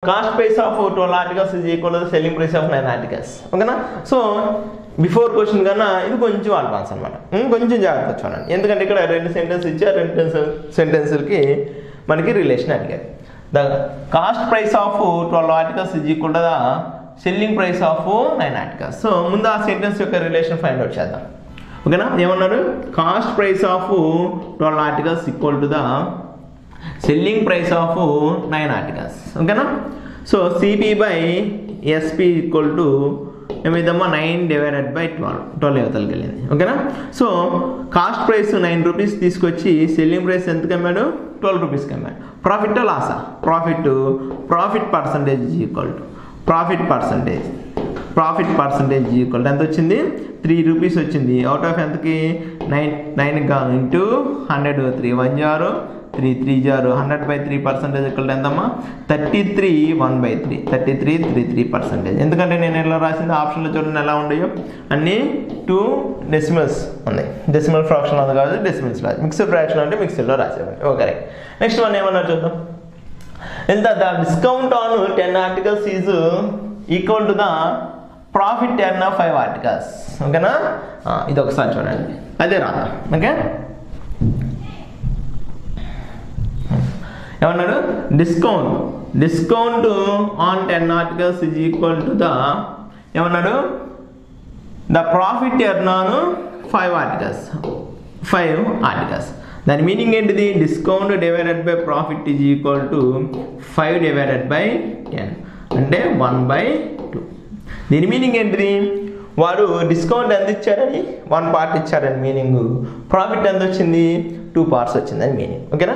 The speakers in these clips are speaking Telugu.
Cost price of 12 articles is equal to selling price of 9 articles. ఓకేనా? సో బిఫోర్ క్వశ్చన్ కన్నా ఇది కొంచెం అడ్వాన్స్ అనమాట. కొంచెం జాగ్రత్త చూడండి, ఎందుకంటే ఇక్కడ 2 సెంటెన్స్ ఇచ్చారు, 2 సెంటెన్స్కి మనకి రిలేషన్ అడిగారు. The cost price of 12 articles is equal to the selling price of 9 articles. So ముందు ఆ సెంటెన్స్ యొక్క రిలేషన్ ఫైండ్ అవుట్ చేద్దాం. ఓకేనా? ఏమన్నారు? Cost price of 12 articles equal to the selling price of 9 articles. ఓకేనా? So CP by SP equal to ఏమైందమ్మా 9 డివైడెడ్ బై 12 అవతలకి వెళ్ళింది. ఓకేనా? సో కాస్ట్ ప్రైస్ 9 రూపీస్ తీసుకొచ్చి సెల్లింగ్ ప్రైస్ ఎంతకి అమ్మాడు? 12 రూపీస్కి అమ్మాడు. ప్రాఫిట్ లాసా? Profit percentage equal to profit percentage equal to ఎంత వచ్చింది? 3 రూపీస్ వచ్చింది. అవుట్ ఆఫ్ ఎంతకి? 9 ఇంటూ 100 3 1 జారు 3 3 జారు 100/3% ఈక్వల్ ఎంతమ్మా? 33 1/3 33 33%. ఎందుకంటే నేను ఎలా రాసింది ఆప్షన్లో చూడండి ఎలా ఉన్నాయో, అన్నీ 2 డెసిమల్స్ ఉన్నాయి. డెసిమల్ ఫ్రాక్షన్ ఉంది కాబట్టి డెసిమల్స్ రాసి, మిక్స్డ్ ఫ్రాక్షన్ అంటే మిక్స్డ్లో రాసేవాడి. ఓకే, నెక్స్ట్ వన్ ఏమన్నా చూద్దాం. ఎంత? The discount on 10 articles is equal to the profit 10 of 5 articles. ఓకేనా? ఇది ఒకసారి చూడండి, అదే రాదా? ఓకే, ఏమన్నాడు? Discount on 10 articles is equal to the ఏమన్నాడు? The profit earn on 5 articles. దాని మీనింగ్ ఏంటిది? Discount divided by profit is equal to 5 divided by 10 అంటే 1/2. దీని మీనింగ్ ఏంటిది? వాడు డిస్కౌంట్ ఎంత ఇచ్చారని 1 పార్ట్ ఇచ్చారని మీనింగ్, ప్రాఫిట్ ఎంత వచ్చింది? 2 పార్ట్స్ వచ్చిందని మీనింగ్. ఓకేనా?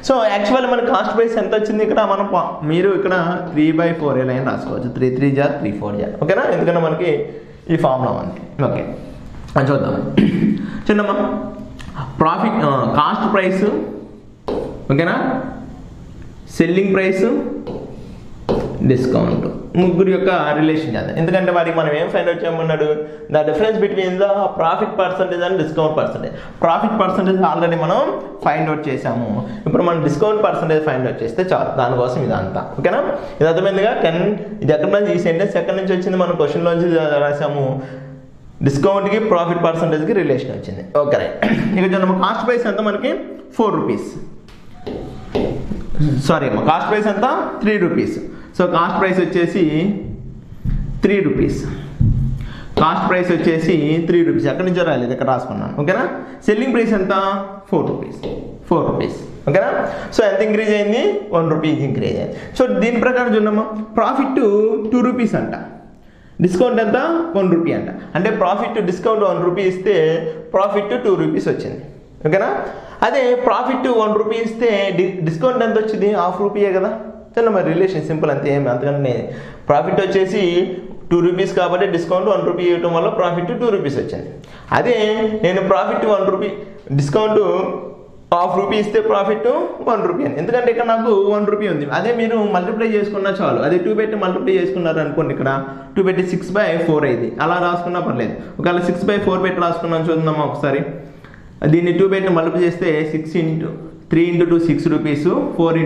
సో యాక్చువల్లీ మన కాస్ట్ ప్రైస్ ఎంత వచ్చింది ఇక్కడ మనం మీరు ఇక్కడ 3/4 ఎలా అయినా రాసుకోవచ్చు. 3 3 జార్ 3 4 జార్. ఓకేనా? ఎందుకంటే మనకి ఈ ఫార్ములా ఉంది. ఓకే, అది చూద్దాం. చిన్నమ్మా ప్రాఫిట్ కాస్ట్ ప్రైస్, ఓకేనా, సెల్లింగ్ ప్రైస్, డిస్కౌంట్, ముగ్గురు యొక్క రిలేషన్ చేద్దాం. ఎందుకంటే వారికి మనం ఏం ఫైండ్ అవుట్ చేయమన్నాడు? The difference between the profit percentage and discount percentage. Profit percentage already మనం ఫైండ్ అవుట్ చేసాము. ఇప్పుడు మనం డిస్కౌంట్ పర్సంటేజ్ ఫైండ్ అవుట్ చేస్తే చాలు, దానికోసం ఇదంతా. ఓకేనా? ఇది అర్థమైందిగా? ఇది ఎక్కడ నుంచి, ఈ సెంటెన్స్ ఎక్కడి నుంచి వచ్చింది? మనం క్వశ్చన్లోంచి రాసాము. డిస్కౌంట్కి ప్రాఫిట్ పర్సంటేజ్కి రిలేషన్ వచ్చింది. ఓకే, ఇక చూడండి, కాస్ట్ ప్రైస్ ఎంత మనకి? 4 రూపీస్. సారీ అమ్మా, కాస్ట్ ప్రైస్ ఎంత? 3 రూపీస్. సో కాస్ట్ ప్రైస్ వచ్చేసి 3 రూపీస్. కాస్ట్ ప్రైస్ వచ్చేసి 3 రూపీస్. ఎక్కడి నుంచో రాలేదు, ఇక్కడ రాసుకున్నాను. ఓకేనా? సెల్లింగ్ ప్రైస్ ఎంత? 4 రూపీస్. ఓకేనా? సో ఎంత ఇంక్రీజ్ అయింది? 1 రూపీ ఇంక్రీజ్ అయింది. సో దీని ప్రకారం చూడమ్మా, ప్రాఫిట్ 2 రూపీస్ అంట, డిస్కౌంట్ ఎంత? 1 రూపీ అంట. అంటే ప్రాఫిట్ డిస్కౌంట్ 1 రూపీ ఇస్తే ప్రాఫిట్ 2 రూపీస్ వచ్చింది. ఓకేనా? అదే ప్రాఫిట్ 1 రూపీ ఇస్తే డిస్కౌంట్ ఎంత వచ్చింది? ½ రూపీయే కదా. చిన్న మరి రిలేషన్ సింపుల్ అంతే, ఏమి అంతకంటే. ప్రాఫిట్ వచ్చేసి 2 రూపీస్ కాబట్టి డిస్కౌంట్ 1 రూపీ ఇవ్వటం వల్ల ప్రాఫిట్ 2 రూపీస్ వచ్చింది. అదే నేను ప్రాఫిట్ 1 రూపీ, డిస్కౌంట్ ½ రూపీ ఇస్తే ప్రాఫిట్ 1 రూపీ అని. ఎందుకంటే ఇక్కడ నాకు 1 రూపీ ఉంది. అదే మీరు మల్టిప్లై చేసుకున్నా చాలు. అదే 2 పెట్టి మల్టిప్లై చేసుకున్నారు అనుకోండి, ఇక్కడ 2 పెట్టి 6/4 అయింది. అలా రాసుకున్నా పర్లేదు. ఒకవేళ 6/4 పెట్టి రాసుకున్నాను చూద్దామా ఒకసారి. దీన్ని 2 పెట్టి మల్టిప్లై చేస్తే 3 × 2 6 రూపీస్, 4 ×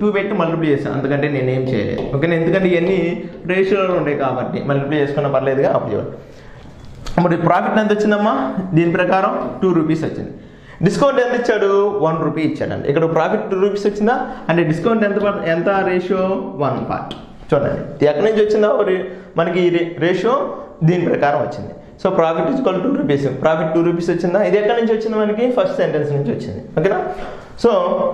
2 పెట్టి మల్టిప్లై చేస్తాను. అందుకంటే నేనేం చేయలేదు. ఓకేనా? ఎందుకంటే ఇవన్నీ రేషియోలో ఉంటాయి కాబట్టి మల్టిప్లై చేసుకున్నా పర్లేదుగా. అప్పుడు చూడండి, మరి ప్రాఫిట్ ఎంత వచ్చిందమ్మా? దీని ప్రకారం 2 రూపీస్ వచ్చింది. డిస్కౌంట్ ఎంత ఇచ్చాడు? 1 రూపీ ఇచ్చాడండి. ఇక్కడ ప్రాఫిట్ 2 రూపీస్ వచ్చిందా? అంటే డిస్కౌంట్ ఎంత రేషియో? 1 పార్ట్. చూడండి ఎక్కడి నుంచి వచ్చిందో మనకి ఈ రేషియో దీని ప్రకారం వచ్చింది. So profit is equal 2 rupees. Profit 2 rupees వచ్చిందా? ఇది ఎక్కడి నుంచి వచ్చింది? మనకి ఫస్ట్ సెంటెన్స్ నుంచి వచ్చింది. ఓకేనా? సో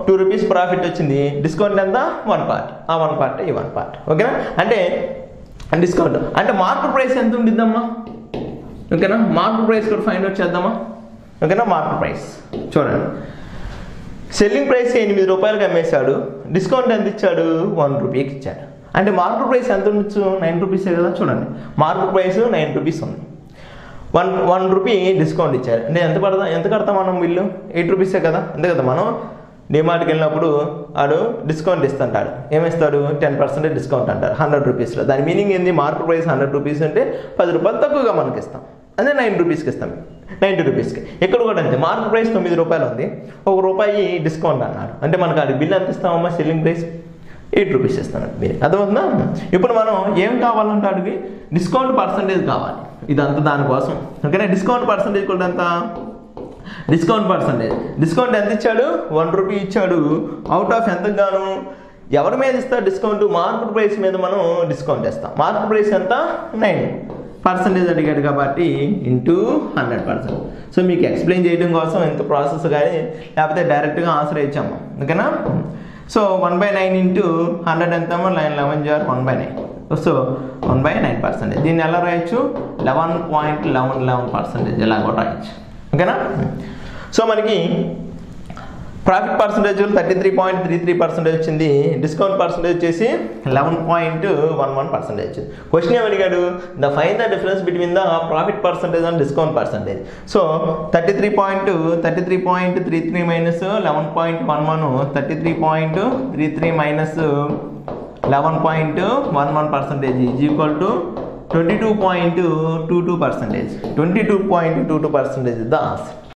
2 రూపీస్ ప్రాఫిట్ వచ్చింది. డిస్కౌంట్ ఎంత? 1 పార్ట్. ఆ 1 పార్ట్ ఈ 1 పార్ట్. ఓకేనా? అంటే డిస్కౌంట్ అంటే మార్కెట్ ప్రైస్ ఎంత ఉండిద్దమ్మా? ఓకేనా? మార్కెట్ ప్రైస్ కూడా ఫైండ్ అవుట్ చేద్దామా? ఓకేనా? మార్కెట్ ప్రైస్ చూడండి, సెల్లింగ్ ప్రైస్ 8 రూపాయలకి అమ్మేశాడు. డిస్కౌంట్ ఎంత ఇచ్చాడు? 1 రూపీకి ఇచ్చాడు. అంటే మార్కెట్ ప్రైస్ ఎంత ఉండొచ్చు? 9 రూపీసే కదా. చూడండి, మార్కెట్ ప్రైస్ 9 రూపీస్ ఉంది. 1 రూపీ డిస్కౌంట్ ఇచ్చారు. అంటే ఎంత కడతాం మనం బిల్లు? 8 రూపీసే కదా. అంతే కదా. మనం డిమార్ట్కి వెళ్ళినప్పుడు ఆడు డిస్కౌంట్ ఇస్తుంటాడు. ఏమిస్తాడు? 10% డిస్కౌంట్ అంటారు 100 రూపీస్లో. దాని మీనింగ్ ఏంది? మార్కెట్ ప్రైస్ 100 రూపీస్ అంటే 10 రూపాయలు తక్కువగా మనకి ఇస్తాం. అదే 9 రూపీస్కి ఇస్తాం, 90 రూపీస్కి. ఇక్కడ కూడా అంతే, మార్కెట్ ప్రైస్ 9 రూపాయలు ఉంది, 1 రూపాయి డిస్కౌంట్ అన్నాడు. అంటే మనకు అది బిల్ ఎంత ఇస్తామమ్మా? సెల్లింగ్ ప్రైస్ 8 రూపీస్ ఇస్తాను మీరు. అర్థమవుతుందా? ఇప్పుడు మనం ఏం కావాలంటే అడిగి డిస్కౌంట్ పర్సంటేజ్ కావాలి, ఇదంతా దానికోసం. ఓకేనా? డిస్కౌంట్ పర్సంటేజ్ కూడా ఎంత? డిస్కౌంట్ పర్సంటేజ్ డిస్కౌంట్ ఎంత ఇచ్చాడు? 1 రూపీ ఇచ్చాడు. అవుట్ ఆఫ్ ఎంతకు గాను ఎవరి మీద ఇస్తా డిస్కౌంట్? మార్కెట్ ప్రైస్ మీద మనం డిస్కౌంట్ ఇస్తాం. మార్కెట్ ప్రైస్ ఎంత? 9% అడిగాడు కాబట్టి ఇంటూ 100%. సో మీకు ఎక్స్ప్లెయిన్ చేయడం కోసం ఎంత ప్రాసెస్ కానీ లేకపోతే డైరెక్ట్గా ఆన్సర్ ఇచ్చాము. ఓకేనా? సో 1/9 ఇంటూ 100 ఎంత? 11 జార్ 1/9. సో 1/9%. దీన్ని ఎలా రాయొచ్చు? 11.11% ఇలా కూడా రాయొచ్చు. ఓకేనా? సో మనకి ప్రాఫిట్ పర్సంటేజ్ 33.33% వచ్చింది. డిస్కౌంట్ పర్సంటేజ్ వచ్చేసి 11.11%. క్వశ్చన్ ఏమడిగాడు? The find the difference between the profit percentage and discount percentage. So 33.33 minus 11.11, 33.33 minus 11.11% is equal to 22.22%. 22.22% the answer.